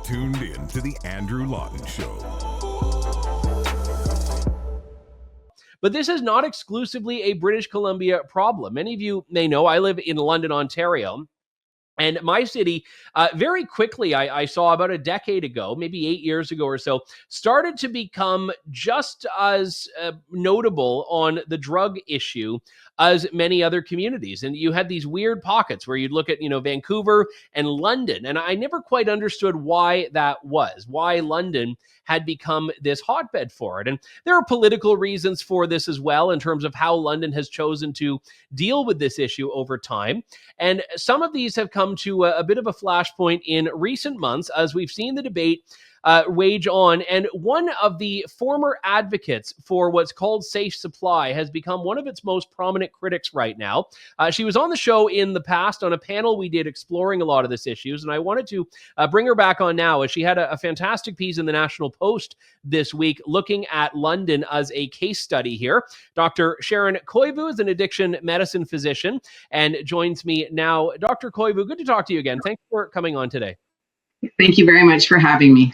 tuned in to the Andrew Lawton Show. But this is not exclusively a British Columbia problem. Many of you may know I live in London, Ontario. And my city, very quickly, I saw about a decade ago, maybe 8 years ago or so, started to become just as notable on the drug issue as many other communities. And you had these weird pockets where you'd look at, Vancouver and London. And I never quite understood why that was, why London had become this hotbed for it. And there are political reasons for this as well, in terms of how London has chosen to deal with this issue over time. And some of these have come to a bit of a flashpoint in recent months as we've seen the debate wage on. And one of the former advocates for what's called safe supply has become one of its most prominent critics right now. She was on the show in the past on a panel we did exploring a lot of these issues. And I wanted to bring her back on now, as she had a fantastic piece in the National Post this week looking at London as a case study here. Dr. Sharon Koivu is an addiction medicine physician and joins me now. Dr. Koivu, good to talk to you again. Thanks for coming on today. Thank you very much for having me.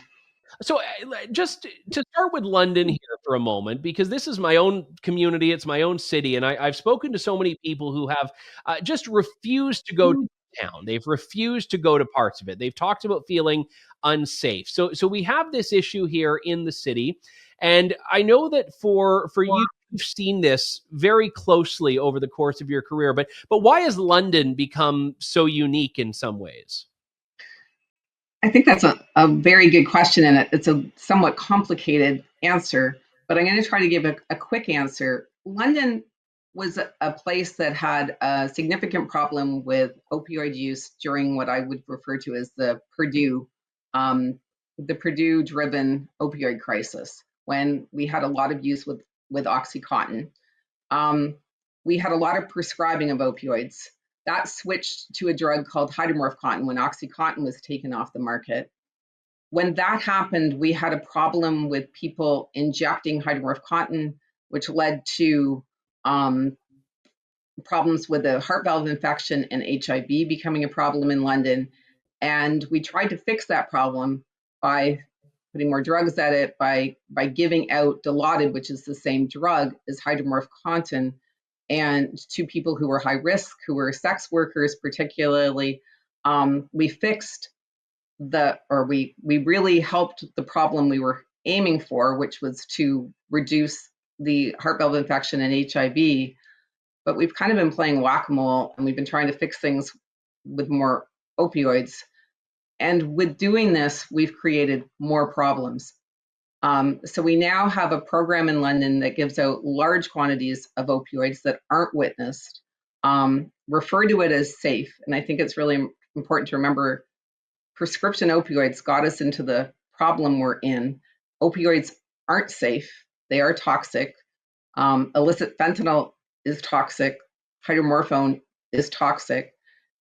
So just to start with London here for a moment, because this is my own community, it's my own city, and I've spoken to so many people who have just refused to go to town. They've refused to go to parts of it. They've talked about feeling unsafe. So we have this issue here in the city, and I know that for you, you've seen this very closely over the course of your career. But why has London become so unique in some ways? I think that's a very good question, and it's a somewhat complicated answer, but I'm going to try to give a quick answer. London was a place that had a significant problem with opioid use during what I would refer to as the Purdue-driven opioid crisis, when we had a lot of use with OxyContin. We had a lot of prescribing of opioids. That switched to a drug called hydromorphcontin when OxyContin was taken off the market. When that happened, we had a problem with people injecting hydromorphcontin, which led to problems with a heart valve infection and HIV becoming a problem in London. And we tried to fix that problem by putting more drugs at it, by giving out Dilaudid, which is the same drug as hydromorphcontin, and to people who were high risk, who were sex workers particularly. We fixed we really helped the problem we were aiming for, which was to reduce the heart valve infection and HIV. But we've kind of been playing whack-a-mole, and we've been trying to fix things with more opioids. And with doing this, we've created more problems. So we now have a program in London that gives out large quantities of opioids that aren't witnessed, refer to it as safe. And I think it's really important to remember prescription opioids got us into the problem we're in. Opioids aren't safe. They are toxic. Illicit fentanyl is toxic. Hydromorphone is toxic.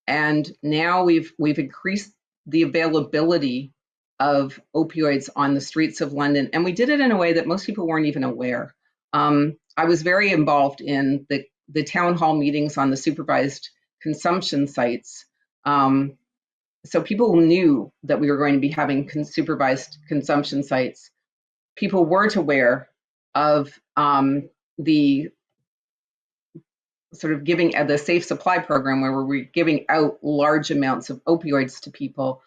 And now we've increased the availability of opioids on the streets of London. And we did it in a way that most people weren't even aware. I was very involved in the town hall meetings on the supervised consumption sites. So people knew that we were going to be having supervised consumption sites. People weren't aware of the sort of giving the safe supply program, where we're giving out large amounts of opioids to people,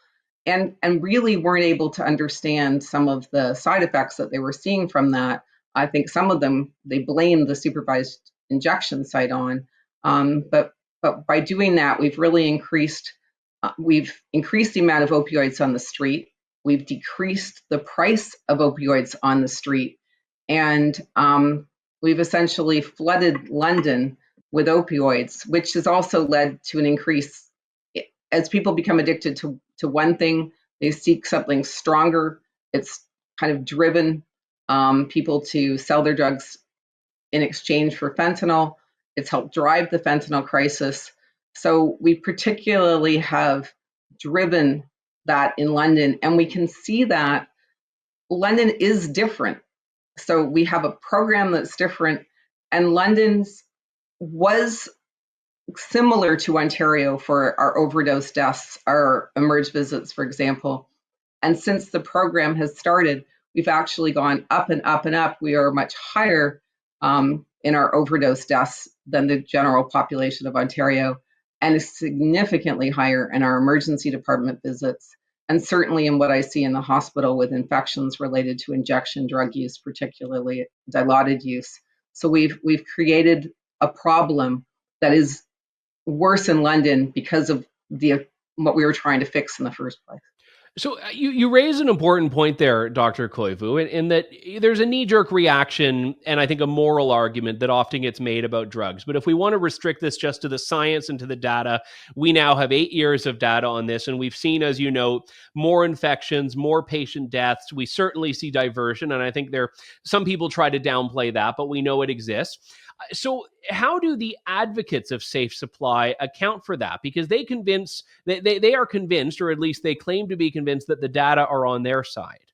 and really weren't able to understand some of the side effects that they were seeing from that. I think some of them they blamed the supervised injection site on, but by doing that, we've really increased the amount of opioids on the street. We've decreased the price of opioids on the street, and we've essentially flooded London with opioids, which has also led to an increase. As people become addicted to one thing, they seek something stronger. It's kind of driven people to sell their drugs in exchange for fentanyl. It's helped drive the fentanyl crisis. So we particularly have driven that in London, and we can see that London is different. So we have a program that's different, and London's was similar to Ontario for our overdose deaths, our emerge visits, for example. And since the program has started, we've actually gone up and up and up. We are much higher in our overdose deaths than the general population of Ontario, and significantly higher in our emergency department visits, and certainly in what I see in the hospital with infections related to injection drug use, particularly Dilaudid use. So we've created a problem that is worse in London because of what we were trying to fix in the first place. So you raise an important point there, Dr. Koivu, in that there's a knee-jerk reaction and I think a moral argument that often gets made about drugs. But if we want to restrict this just to the science and to the data, we now have 8 years of data on this, and we've seen, as you know, more infections, more patient deaths. We certainly see diversion, and I think some people try to downplay that, but we know it exists. So how do the advocates of safe supply account for that? Because they are convinced, or at least they claim to be convinced, that the data are on their side.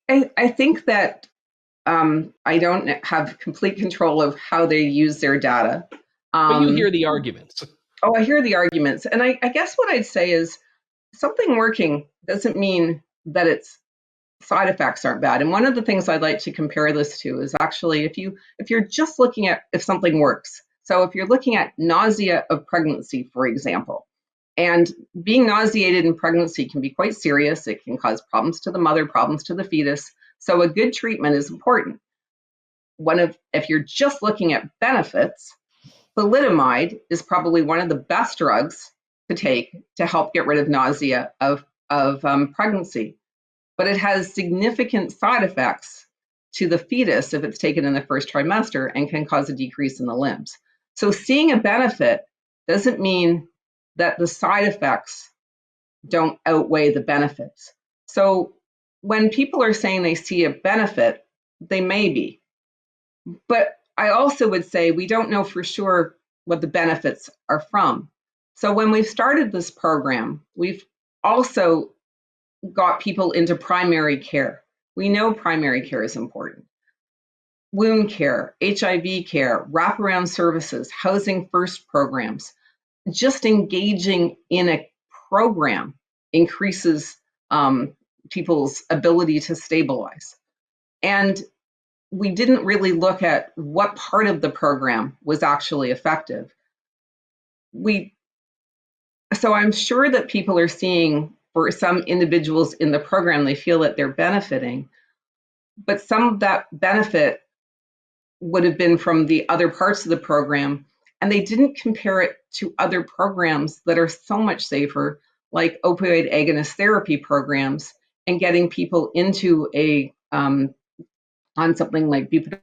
I think that I don't have complete control of how they use their data. But you hear the arguments. Oh, I hear the arguments. And I guess what I'd say is something working doesn't mean that its side effects aren't bad. And one of the things I'd like to compare this to is actually if you're just looking at if something works. So if you're looking at nausea of pregnancy, for example, and being nauseated in pregnancy can be quite serious. It can cause problems to the mother, problems to the fetus. So a good treatment is important. If you're just looking at benefits, thalidomide is probably one of the best drugs to take to help get rid of nausea of pregnancy. But it has significant side effects to the fetus if it's taken in the first trimester and can cause a decrease in the limbs. So seeing a benefit doesn't mean that the side effects don't outweigh the benefits. So when people are saying they see a benefit, they may be. But I also would say we don't know for sure what the benefits are from. So when we've started this program, we've also got people into primary care. We know primary care is important. Wound care, HIV care, wraparound services, housing first programs. Just engaging in a program increases people's ability to stabilize. And we didn't really look at what part of the program was actually effective. So I'm sure that people are seeing, for some individuals in the program, they feel that they're benefiting, but some of that benefit would have been from the other parts of the program, and they didn't compare it to other programs that are so much safer, like opioid agonist therapy programs, and getting people into on something like buprenorphine.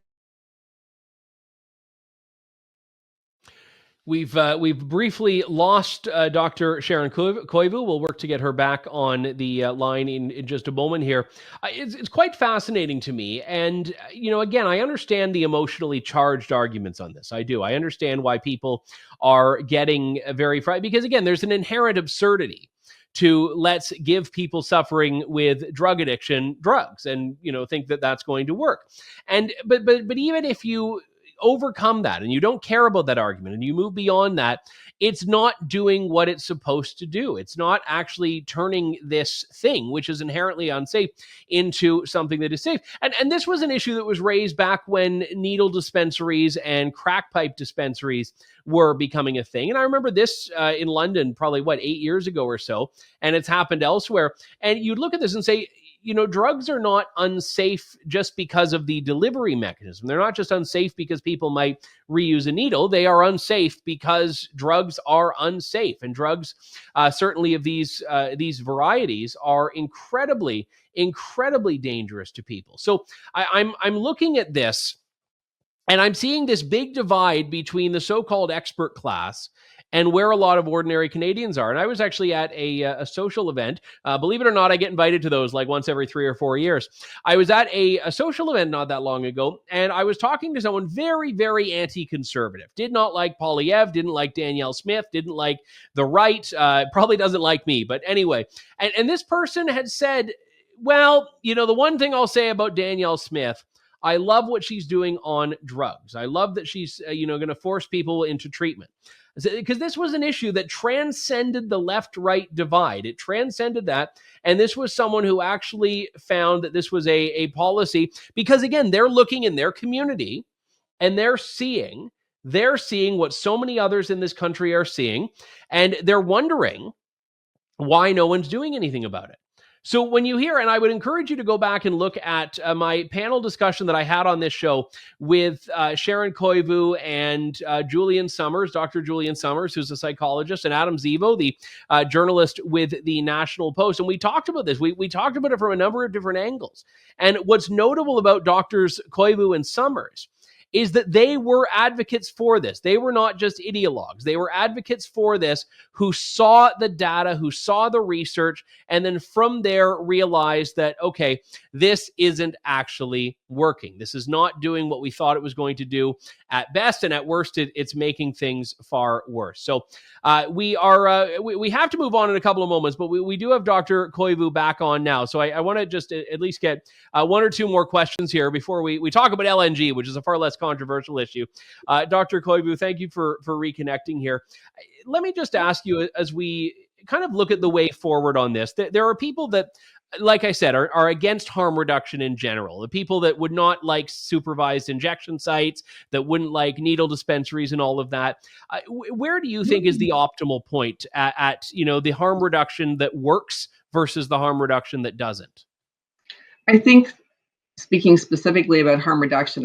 We've briefly lost Dr. Sharon Koivu. We'll work to get her back on the line in just a moment here. It's quite fascinating to me. And, again, I understand the emotionally charged arguments on this. I do. I understand why people are getting very frightened because, again, there's an inherent absurdity to let's give people suffering with drug addiction drugs and, think that that's going to work. And but even if you overcome that and you don't care about that argument and you move beyond that, it's not doing what it's supposed to do. It's not actually turning this thing, which is inherently unsafe, into something that is safe. And this was an issue that was raised back when needle dispensaries and crack pipe dispensaries were becoming a thing. And I remember this in London probably 8 years ago or so, and it's happened elsewhere. And you'd look at this and say, drugs are not unsafe just because of the delivery mechanism. They're not just unsafe because people might reuse a needle. They are unsafe because drugs are unsafe. And drugs, certainly of these varieties, are incredibly, incredibly dangerous to people. So I'm looking at this, and I'm seeing this big divide between the so-called expert class and where a lot of ordinary Canadians are. And I was actually at a social event. Believe it or not, I get invited to those like once every 3 or 4 years. I was at a social event not that long ago, and I was talking to someone very, very anti-conservative. Did not like Polyev, didn't like Danielle Smith, didn't like the right, probably doesn't like me. But anyway, and this person had said, well, the one thing I'll say about Danielle Smith, I love what she's doing on drugs. I love that she's, going to force people into treatment. because this was an issue that transcended the left-right divide. It transcended that. And this was someone who actually found that this was a policy, because again, they're looking in their community and they're seeing what so many others in this country are seeing, and they're wondering why no one's doing anything about it. So when you hear, and I would encourage you to go back and look at my panel discussion that I had on this show with Sharon Koivu and Julian Summers, Dr. Julian Summers, who's a psychologist, and Adam Zivo, the journalist with the National Post. And we talked about this. We talked about it from a number of different angles. And what's notable about Drs. Koivu and Summers is that they were advocates for this. They were not just ideologues. They were advocates for this who saw the data, who saw the research, and then from there realized that, okay, this isn't actually working. This is not doing what we thought it was going to do at best, and at worst, it's making things far worse. So we have to move on in a couple of moments, but we do have Dr. Koivu back on now. So I want to just at least get one or two more questions here before we talk about LNG, which is a far less controversial issue. Dr. Koivu, thank you for reconnecting here. Let me just ask you, as we kind of look at the way forward on this, there are people that, like I said, are against harm reduction in general. The people that would not like supervised injection sites, that wouldn't like needle dispensaries and all of that. Where do you think is the optimal point at the harm reduction that works versus the harm reduction that doesn't? I think, speaking specifically about harm reduction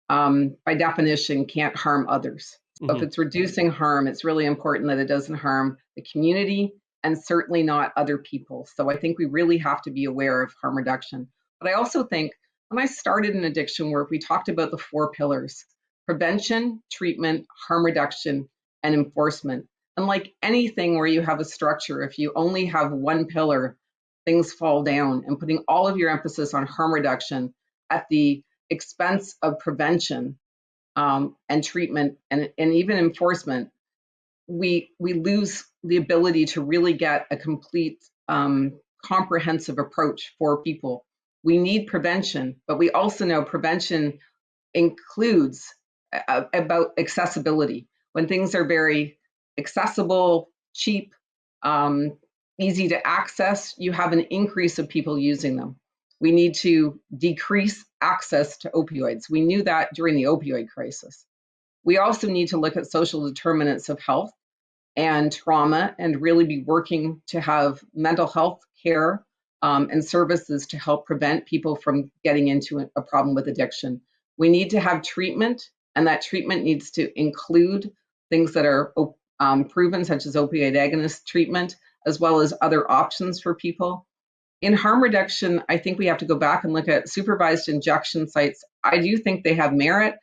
by definition can't harm others. So if it's reducing harm, it's really important that it doesn't harm the community and certainly not other people. So I think we really have to be aware of harm reduction. But I also think when I started in addiction work, we talked about the 4 pillars: prevention, treatment, harm reduction, and enforcement. And like anything where you have a structure, if you only have one pillar, things fall down. And putting all of your emphasis on harm reduction at the expense of prevention and treatment and even enforcement, we lose the ability to really get a complete comprehensive approach for people. We need prevention, but we also know prevention includes about accessibility. When things are very accessible, cheap, easy to access, you have an increase of people using them. We need to decrease access to opioids. We knew that during the opioid crisis. We also need to look at social determinants of health and trauma and really be working to have mental health care and services to help prevent people from getting into a problem with addiction. We need to have treatment, and that treatment needs to include things that are proven, such as opioid agonist treatment, as well as other options for people. In harm reduction, I think we have to go back and look at supervised injection sites. I do think they have merit,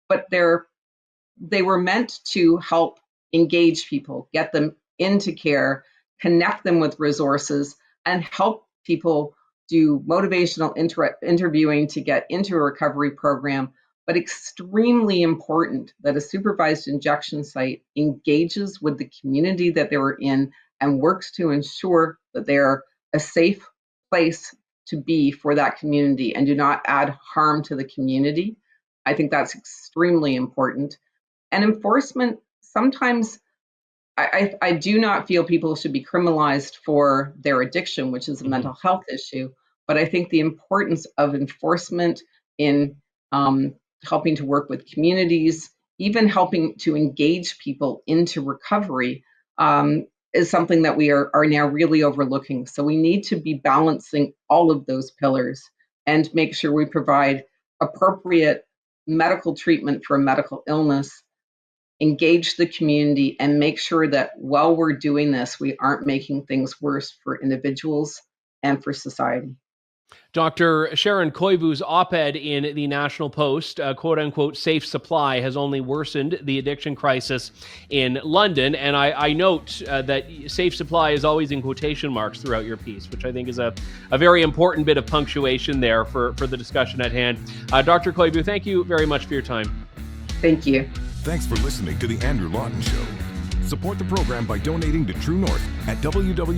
but they were meant to help engage people, get them into care, connect them with resources, and help people do motivational interviewing to get into a recovery program. But extremely important that a supervised injection site engages with the community that they were in and works to ensure that they're a safe place to be for that community and do not add harm to the community. I think that's extremely important. And enforcement, sometimes I do not feel people should be criminalized for their addiction, which is a mental health issue. But I think the importance of enforcement in helping to work with communities, even helping to engage people into recovery, is something that we are now really overlooking. So we need to be balancing all of those pillars and make sure we provide appropriate medical treatment for a medical illness, engage the community, and make sure that while we're doing this, we aren't making things worse for individuals and for society. Dr. Sharon Koivu's op-ed in the National Post, quote unquote, safe supply has only worsened the addiction crisis in London. And I note that safe supply is always in quotation marks throughout your piece, which I think is a very important bit of punctuation there for the discussion at hand. Dr. Koivu, thank you very much for your time. Thank you. Thanks for listening to The Andrew Lawton Show. Support the program by donating to True North at www.tnc.news.